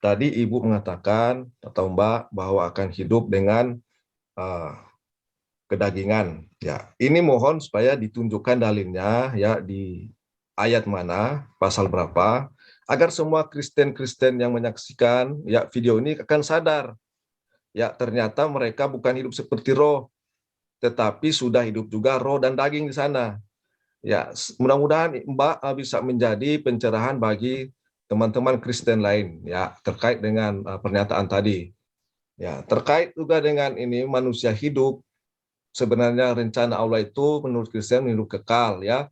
[SPEAKER 2] tadi Ibu mengatakan atau Mbak bahwa akan hidup dengan kedagingan. Ya, ini mohon supaya ditunjukkan dalilnya ya di ayat mana, pasal berapa, agar semua Kristen-Kristen yang menyaksikan ya video ini akan sadar ya ternyata mereka bukan hidup seperti roh, tetapi sudah hidup juga roh dan daging di sana. Ya, mudah-mudahan Mbak bisa menjadi pencerahan bagi teman-teman Kristen lain ya terkait dengan pernyataan tadi. Ya, terkait juga dengan ini manusia hidup, sebenarnya rencana Allah itu menurut Kristen hidup kekal ya,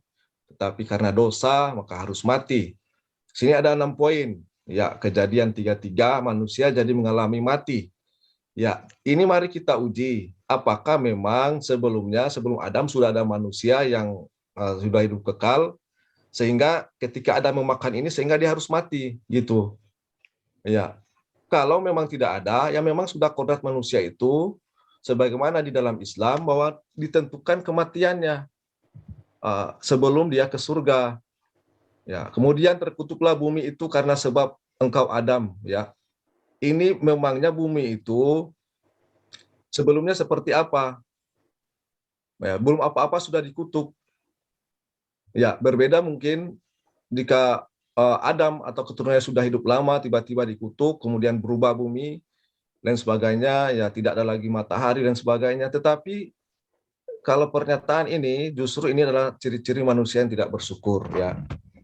[SPEAKER 2] tetapi karena dosa maka harus mati. Sini ada 6 poin. Ya, Kejadian 3:3 manusia jadi mengalami mati. Ya, ini mari kita uji apakah memang sebelum Adam sudah ada manusia yang sudah hidup kekal sehingga ketika Adam memakan ini sehingga dia harus mati gitu. Ya. Kalau memang tidak ada, ya memang sudah kodrat manusia itu sebagaimana di dalam Islam bahwa ditentukan kematiannya sebelum dia ke surga. Ya, kemudian terkutuklah bumi itu karena sebab engkau Adam. Ya, ini memangnya bumi itu sebelumnya seperti apa? Ya, belum apa-apa sudah dikutuk. Ya, berbeda mungkin jika Adam atau keturunannya sudah hidup lama, tiba-tiba dikutuk, kemudian berubah bumi dan sebagainya, ya tidak ada lagi matahari dan sebagainya. Tetapi kalau pernyataan ini justru ini adalah ciri-ciri manusia yang tidak bersyukur ya.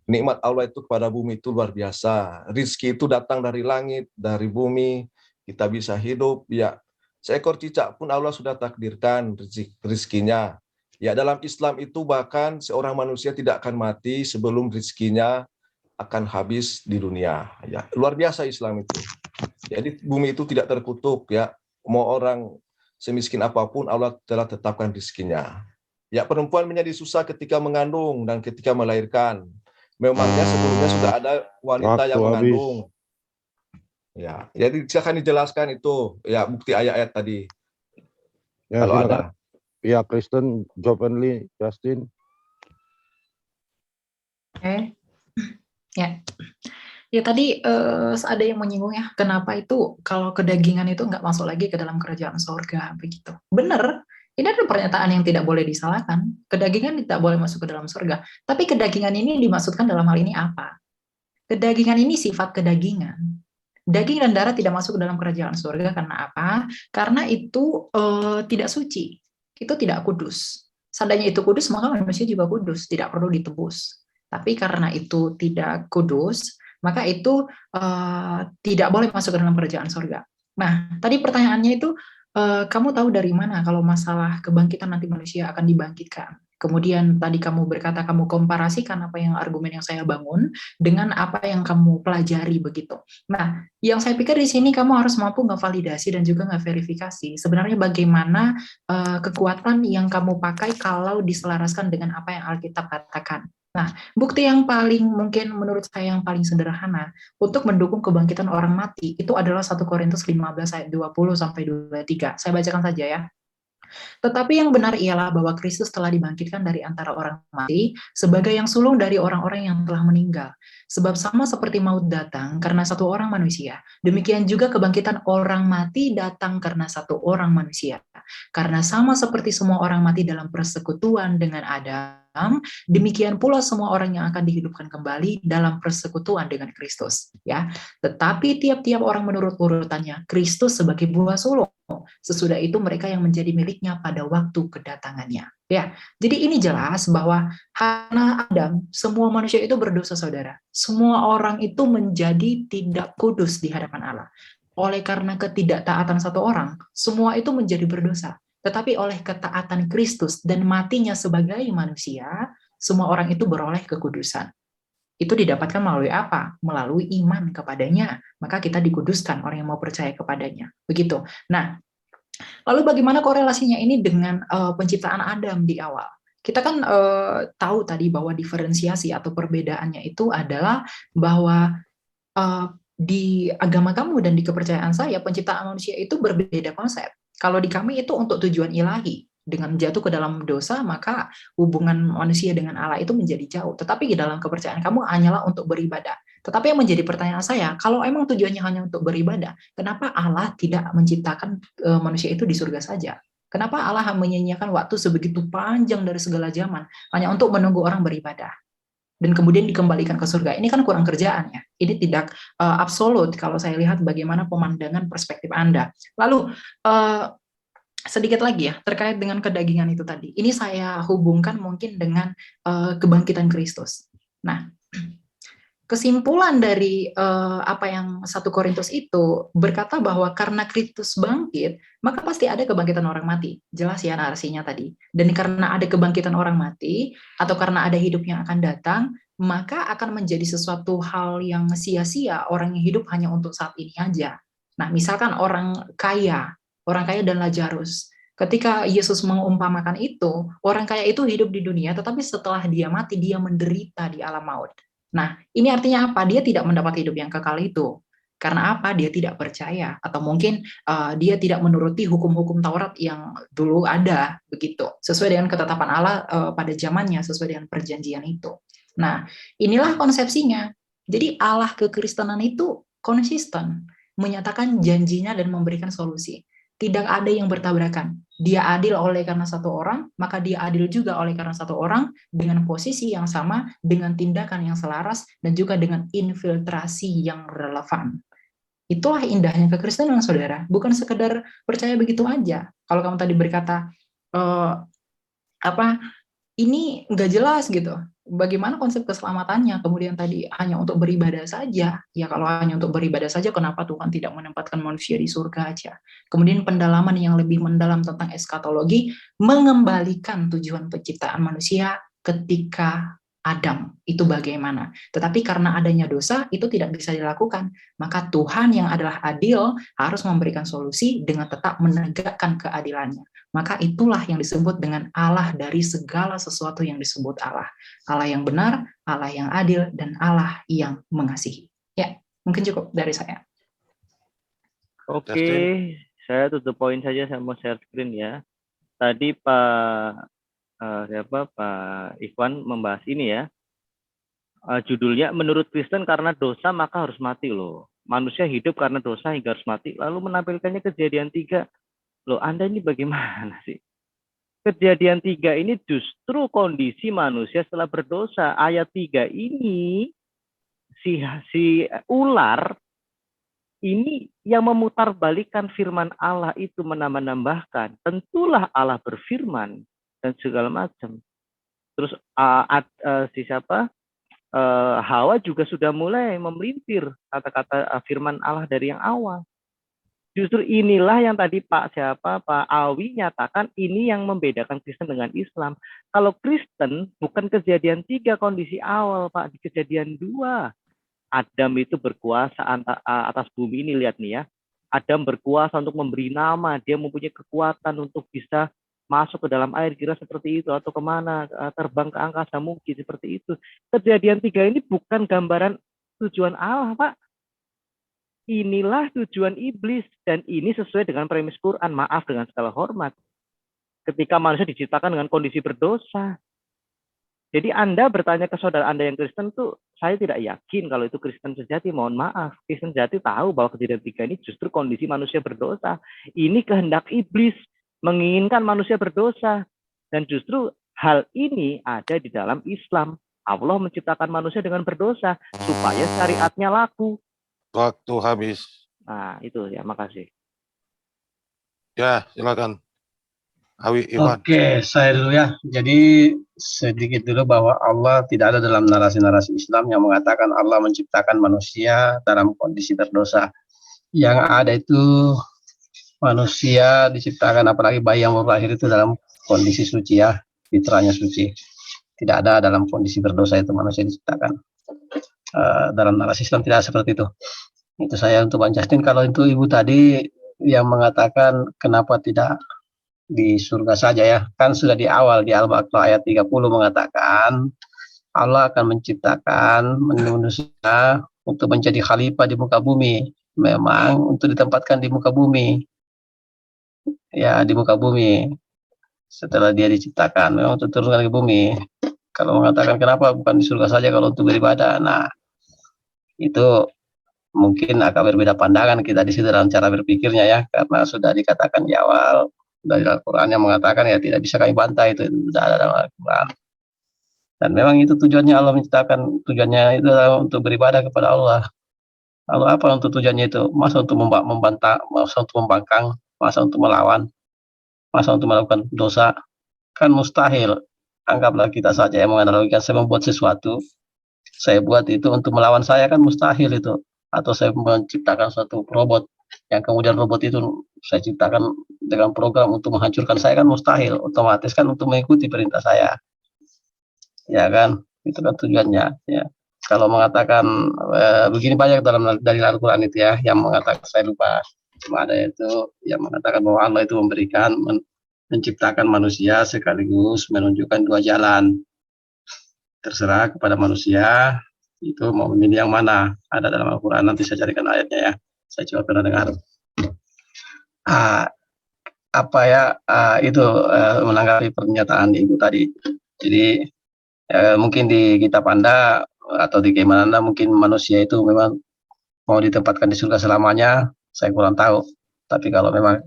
[SPEAKER 2] Nikmat Allah itu kepada bumi itu luar biasa. Rizki itu datang dari langit, dari bumi, kita bisa hidup ya. Seekor cicak pun Allah sudah takdirkan rizkinya. Ya, dalam Islam itu bahkan seorang manusia tidak akan mati sebelum rizkinya akan habis di dunia. Ya, luar biasa Islam itu. Jadi bumi itu tidak terkutuk ya. Mau orang semiskin apapun Allah telah tetapkan rizkinya. Ya, perempuan menjadi susah ketika mengandung dan ketika melahirkan. Memangnya sebelumnya sudah ada wanita
[SPEAKER 3] Waktu
[SPEAKER 2] yang
[SPEAKER 3] habis.
[SPEAKER 2] mengandung. Ya, jadi silakan dijelaskan itu ya bukti ayat-ayat tadi.
[SPEAKER 3] Ya,
[SPEAKER 2] Kalau
[SPEAKER 3] silakan.
[SPEAKER 2] ada.
[SPEAKER 3] Ya, Kristen, Jovenly, Justin.
[SPEAKER 4] Oke. Ya. Ya tadi ada yang menyinggung ya, kenapa itu kalau kedagingan itu nggak masuk lagi ke dalam kerajaan surga begitu. Benar, ini adalah pernyataan yang tidak boleh disalahkan. Kedagingan tidak boleh masuk ke dalam surga. Tapi kedagingan ini dimaksudkan dalam hal ini apa? Kedagingan ini sifat kedagingan. Daging dan darah tidak masuk ke dalam kerajaan surga karena apa? Karena itu tidak suci, itu tidak kudus. Seandainya itu kudus, maka manusia juga kudus, tidak perlu ditebus. Tapi karena itu tidak kudus, maka itu tidak boleh masuk ke dalam kerajaan surga. Nah, tadi pertanyaannya itu, kamu tahu dari mana kalau masalah kebangkitan nanti manusia akan dibangkitkan? Kemudian tadi kamu berkata kamu komparasikan apa yang argumen yang saya bangun dengan apa yang kamu pelajari begitu. Nah, yang saya pikir di sini kamu harus mampu ngevalidasi dan juga ngeverifikasi sebenarnya bagaimana kekuatan yang kamu pakai kalau diselaraskan dengan apa yang Alkitab katakan. Nah, bukti yang paling mungkin menurut saya yang paling sederhana untuk mendukung kebangkitan orang mati itu adalah 1 Korintus 15 ayat 20 sampai 23. Saya bacakan saja ya. Tetapi yang benar ialah bahwa Kristus telah dibangkitkan dari antara orang mati sebagai yang sulung dari orang-orang yang telah meninggal. Sebab sama seperti maut datang karena satu orang manusia, demikian juga kebangkitan orang mati datang karena satu orang manusia. Karena sama seperti semua orang mati dalam persekutuan dengan Adam, demikian pula semua orang yang akan dihidupkan kembali dalam persekutuan dengan Kristus. Ya, tetapi tiap-tiap orang menurut urutannya, Kristus sebagai buah sulung. Sesudah itu mereka yang menjadi miliknya pada waktu kedatangannya. Ya, jadi ini jelas bahwa karena Adam, semua manusia itu berdosa, saudara. Semua orang itu menjadi tidak kudus di hadapan Allah. Oleh karena ketidaktaatan satu orang, semua itu menjadi berdosa. Tetapi oleh ketaatan Kristus dan matinya sebagai manusia, semua orang itu beroleh kekudusan. Itu didapatkan melalui apa? Melalui iman kepadanya. Maka kita dikuduskan, orang yang mau percaya kepadanya. Begitu. Nah, lalu bagaimana korelasinya ini dengan penciptaan Adam di awal? Kita kan tahu tadi bahwa diferensiasi atau perbedaannya itu adalah bahwa di agama kamu dan di kepercayaan saya, penciptaan manusia itu berbeda konsep. Kalau di kami itu untuk tujuan ilahi. Dengan jatuh ke dalam dosa, maka hubungan manusia dengan Allah itu menjadi jauh. Tetapi di dalam kepercayaan kamu hanyalah untuk beribadah. Tetapi yang menjadi pertanyaan saya, kalau emang tujuannya hanya untuk beribadah, kenapa Allah tidak menciptakan manusia itu di surga saja? Kenapa Allah menyanyiakan waktu sebegitu panjang dari segala zaman hanya untuk menunggu orang beribadah? Dan kemudian dikembalikan ke surga. Ini kan kurang kerjaan ya. Ini tidak absolut kalau saya lihat bagaimana pemandangan perspektif Anda. Lalu sedikit lagi ya terkait dengan kedagingan itu tadi. Ini saya hubungkan mungkin dengan kebangkitan Kristus. Nah, kesimpulan dari apa yang 1 Korintus itu berkata bahwa karena Kristus bangkit, maka pasti ada kebangkitan orang mati. Jelas ya narasinya tadi. Dan karena ada kebangkitan orang mati, atau karena ada hidup yang akan datang, maka akan menjadi sesuatu hal yang sia-sia orang yang hidup hanya untuk saat ini aja. Nah, misalkan orang kaya dan Lazarus. Ketika Yesus mengumpamakan itu, orang kaya itu hidup di dunia, tetapi setelah dia mati, dia menderita di alam maut. Nah, ini artinya apa? Dia tidak mendapat hidup yang kekal itu. Karena apa? Dia tidak percaya. Atau mungkin dia tidak menuruti hukum-hukum Taurat yang dulu ada, begitu. Sesuai dengan ketetapan Allah pada zamannya, sesuai dengan perjanjian itu. Nah, inilah konsepsinya. Jadi Allah kekristenan itu konsisten, menyatakan janjinya dan memberikan solusi. Tidak ada yang bertabrakan. Dia adil oleh karena satu orang, maka dia adil juga oleh karena satu orang dengan posisi yang sama, dengan tindakan yang selaras, dan juga dengan infiltrasi yang relevan. Itulah indahnya kekristenan, saudara. Bukan sekedar percaya begitu aja. Kalau kamu tadi berkata, ini nggak jelas gitu. Bagaimana konsep keselamatannya? Kemudian tadi hanya untuk beribadah saja. Ya kalau hanya untuk beribadah saja, kenapa Tuhan tidak menempatkan manusia di surga aja? Kemudian pendalaman yang lebih mendalam tentang eskatologi, mengembalikan tujuan penciptaan manusia ketika Adam itu bagaimana. Tetapi karena adanya dosa, itu tidak bisa dilakukan. Maka Tuhan yang adalah adil harus memberikan solusi dengan tetap menegakkan keadilannya. Maka itulah yang disebut dengan Allah dari segala sesuatu yang disebut Allah. Allah yang benar, Allah yang adil, dan Allah yang mengasihi. Ya, mungkin cukup dari saya.
[SPEAKER 5] Oke, saya to the point saja, saya mau share screen ya. Tadi Pak Ikhwan membahas ini ya. Judulnya menurut Kristen karena dosa maka harus mati loh. Manusia hidup karena dosa hingga harus mati. Lalu menampilkannya Kejadian 3. Loh, Anda ini bagaimana sih? Kejadian 3 ini justru kondisi manusia setelah berdosa. Ayat 3 ini si ular ini yang memutarbalikkan firman Allah itu menambah-nambahkan. Tentulah Allah berfirman dan segala macam. Terus Hawa juga sudah mulai memelintir kata-kata firman Allah dari yang awal. Justru inilah yang tadi Pak Awi nyatakan ini yang membedakan Kristen dengan Islam. Kalau Kristen bukan Kejadian 3 kondisi awal, Pak, di Kejadian 2. Adam itu berkuasa atas bumi ini, lihat nih ya. Adam berkuasa untuk memberi nama, dia mempunyai kekuatan untuk bisa masuk ke dalam air, kira seperti itu, atau kemana, terbang ke angkasa mungkin seperti itu. Kejadian 3 ini bukan gambaran tujuan Allah, Pak. Inilah tujuan iblis, dan ini sesuai dengan premis Quran, maaf dengan segala hormat. Ketika manusia diciptakan dengan kondisi berdosa. Jadi Anda bertanya ke saudara Anda yang Kristen tuh, saya tidak yakin kalau itu Kristen sejati, mohon maaf. Kristen sejati tahu bahwa Kejadian 3 ini justru kondisi manusia berdosa. Ini kehendak iblis, menginginkan manusia berdosa. Dan justru hal ini ada di dalam Islam. Allah menciptakan manusia dengan berdosa, supaya syariatnya laku.
[SPEAKER 3] Waktu habis.
[SPEAKER 5] Nah, itu ya, makasih.
[SPEAKER 3] Ya, silakan. Awi Iwan.
[SPEAKER 1] Oke, saya dulu ya. Jadi sedikit dulu bahwa Allah tidak ada dalam narasi-narasi Islam yang mengatakan Allah menciptakan manusia dalam kondisi berdosa. Yang ada itu manusia diciptakan, apalagi bayi yang baru lahir itu dalam kondisi suci ya, fitrahnya suci. Tidak ada dalam kondisi berdosa itu manusia diciptakan. Dalam nalar Islam tidak seperti itu. Itu saya untuk Bang Justin. Kalau itu Ibu tadi yang mengatakan kenapa tidak di surga saja ya, kan sudah di awal di Al-Baqarah ayat 30 mengatakan Allah akan menciptakan manusia untuk menjadi khalifah di muka bumi. Memang untuk ditempatkan di muka bumi, ya di muka bumi. Setelah dia diciptakan, memang untuk turunkan ke bumi. Kalau mengatakan kenapa bukan di surga saja kalau untuk beribadah, nah itu mungkin agak berbeda pandangan kita di situ dalam cara berpikirnya ya, karena sudah dikatakan di awal dari Al-Quran yang mengatakan ya tidak bisa kami bantah, itu sudah ada dalam Al-Quran. Dan memang itu tujuannya Allah menciptakan, tujuannya itu adalah untuk beribadah kepada Allah. Lalu apa untuk tujuannya itu? Masa untuk membantah, masa untuk membangkang, masa untuk melawan, masa untuk melakukan dosa? Kan mustahil. Anggaplah kita saja yang menganalogikan, saya membuat sesuatu, saya buat itu untuk melawan saya, kan mustahil itu. Atau saya menciptakan suatu robot, yang kemudian robot itu saya ciptakan dengan program untuk menghancurkan saya, kan mustahil. Otomatis kan untuk mengikuti perintah saya. Ya kan? Itu kan tujuannya. Ya. Kalau mengatakan begini, banyak dari Al-Quran itu ya, yang mengatakan, saya lupa, cuma ada itu yang mengatakan bahwa Allah itu memberikan, menciptakan manusia sekaligus menunjukkan dua jalan. Terserah kepada manusia itu mau memilih yang mana. Ada dalam Al-Quran, nanti saya carikan ayatnya ya. Saya coba pernah dengar. Apa ya, itu menanggapi pernyataan Ibu tadi. Jadi mungkin di kitab Anda atau di keimanan Anda mungkin manusia itu memang mau ditempatkan di surga selamanya, saya kurang tahu. Tapi kalau memang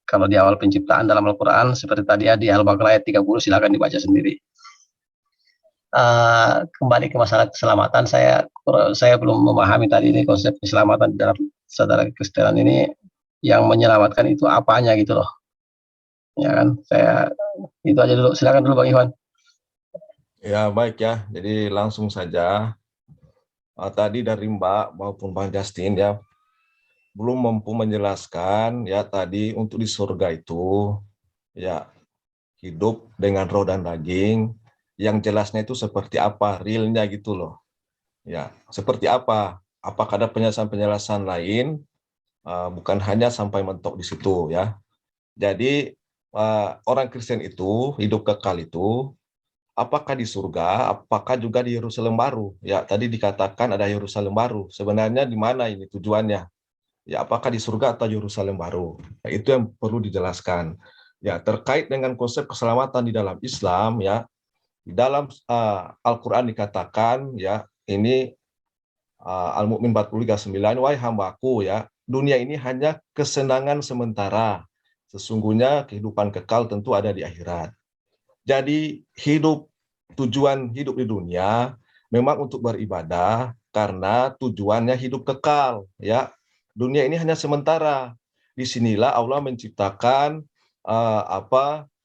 [SPEAKER 1] kalau di awal penciptaan dalam Al-Quran seperti tadi ya di Al-Baqarah ayat 30, silakan dibaca sendiri. Kembali ke masalah keselamatan, saya belum memahami tadi ini konsep keselamatan dalam saudara Kristenan ini, yang menyelamatkan itu apanya gitu loh. Ya kan, saya itu aja dulu. Silakan dulu Bang Iwan.
[SPEAKER 2] Ya, baik ya. Jadi langsung saja. Tadi dari Mbak maupun Bang Justin ya, belum mampu menjelaskan ya tadi untuk di surga itu ya hidup dengan roh dan daging, yang jelasnya itu seperti apa, realnya gitu loh. Ya, seperti apa? Apakah ada penjelasan-penjelasan lain? Bukan hanya sampai mentok di situ ya. Jadi orang Kristen itu hidup kekal itu apakah di surga, apakah juga di Yerusalem baru? Ya, tadi dikatakan ada Yerusalem baru. Sebenarnya di mana ini tujuannya? Ya, apakah di surga atau Yerusalem baru? Nah, itu yang perlu dijelaskan. Ya, terkait dengan konsep keselamatan di dalam Islam, ya, di dalam Al-Quran dikatakan, ya, ini Al-Mu'min 40:9, wahai hambaku, ya, dunia ini hanya kesenangan sementara. Sesungguhnya kehidupan kekal tentu ada di akhirat. Jadi tujuan hidup di dunia memang untuk beribadah karena tujuannya hidup kekal. Ya, dunia ini hanya sementara. Disinilah Allah menciptakan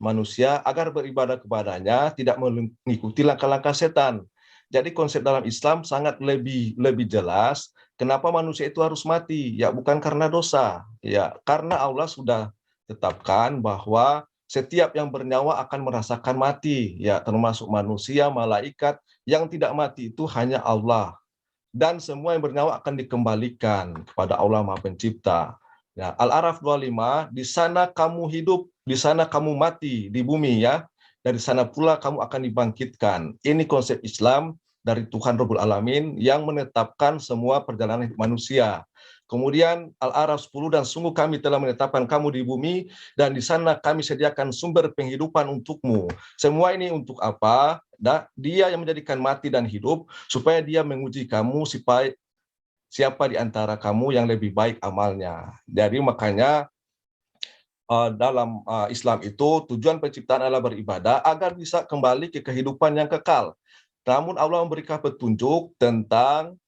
[SPEAKER 2] manusia agar beribadah kepadanya, tidak mengikuti langkah-langkah setan. Jadi konsep dalam Islam sangat lebih jelas. Kenapa manusia itu harus mati? Ya bukan karena dosa. Ya karena Allah sudah tetapkan bahwa setiap yang bernyawa akan merasakan mati, ya termasuk manusia, malaikat. Yang tidak mati itu hanya Allah. Dan semua yang bernyawa akan dikembalikan kepada Allah Maha Pencipta. Ya, Al-A'raf 25, di sana kamu hidup, di sana kamu mati di bumi ya. Dari sana pula kamu akan dibangkitkan. Ini konsep Islam dari Tuhan Rabbul Alamin yang menetapkan semua perjalanan hidup manusia. Kemudian Al-A'raf 10, dan sungguh kami telah menetapkan kamu di bumi, dan di sana kami sediakan sumber penghidupan untukmu. Semua ini untuk apa? Dia yang menjadikan mati dan hidup, supaya dia menguji kamu, siapa di antara kamu yang lebih baik amalnya. Jadi makanya dalam Islam itu tujuan penciptaan adalah beribadah agar bisa kembali ke kehidupan yang kekal. Namun Allah memberikan petunjuk tentang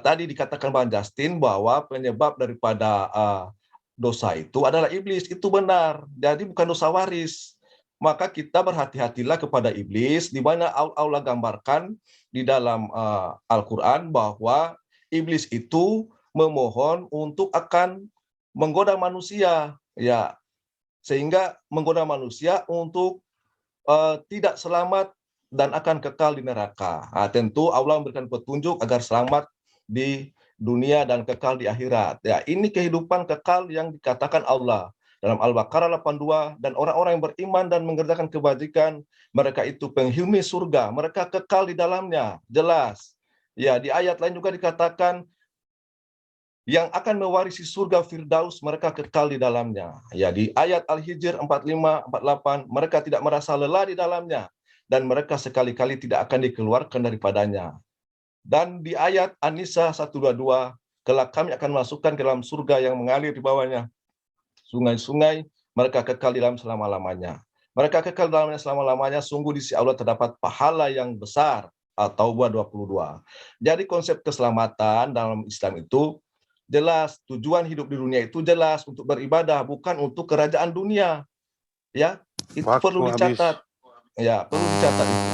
[SPEAKER 2] tadi dikatakan Bang Justin bahwa penyebab daripada dosa itu adalah iblis. Itu benar. Jadi bukan dosa waris. Maka kita berhati-hatilah kepada iblis, di mana Allah gambarkan di dalam Al-Quran bahwa iblis itu memohon untuk akan menggoda manusia, ya, sehingga menggoda manusia untuk tidak selamat dan akan kekal di neraka. Tentu Allah memberikan petunjuk agar selamat di dunia dan kekal di akhirat. Ya, ini kehidupan kekal yang dikatakan Allah dalam Al-Baqarah 82, dan orang-orang yang beriman dan mengerjakan kebajikan, mereka itu penghuni surga, mereka kekal di dalamnya. Jelas. Ya, di ayat lain juga dikatakan yang akan mewarisi surga Firdaus, mereka kekal di dalamnya. Ya, di ayat Al-Hijr 45, 48, mereka tidak merasa lelah di dalamnya, dan mereka sekali-kali tidak akan dikeluarkan daripadanya. Dan di ayat An-Nisa 122, kelak kami akan masukkan ke dalam surga yang mengalir di bawahnya sungai-sungai, mereka kekal di dalam selama-lamanya. Mereka kekal di dalamnya selama-lamanya, sungguh di sisi Allah terdapat pahala yang besar, atau buah 22. Jadi konsep keselamatan dalam Islam itu jelas, tujuan hidup di dunia itu jelas untuk beribadah, bukan untuk kerajaan dunia. Ya, itu
[SPEAKER 3] Waktu
[SPEAKER 2] perlu
[SPEAKER 3] habis.
[SPEAKER 2] dicatat. Ya, perlu dicatat itu.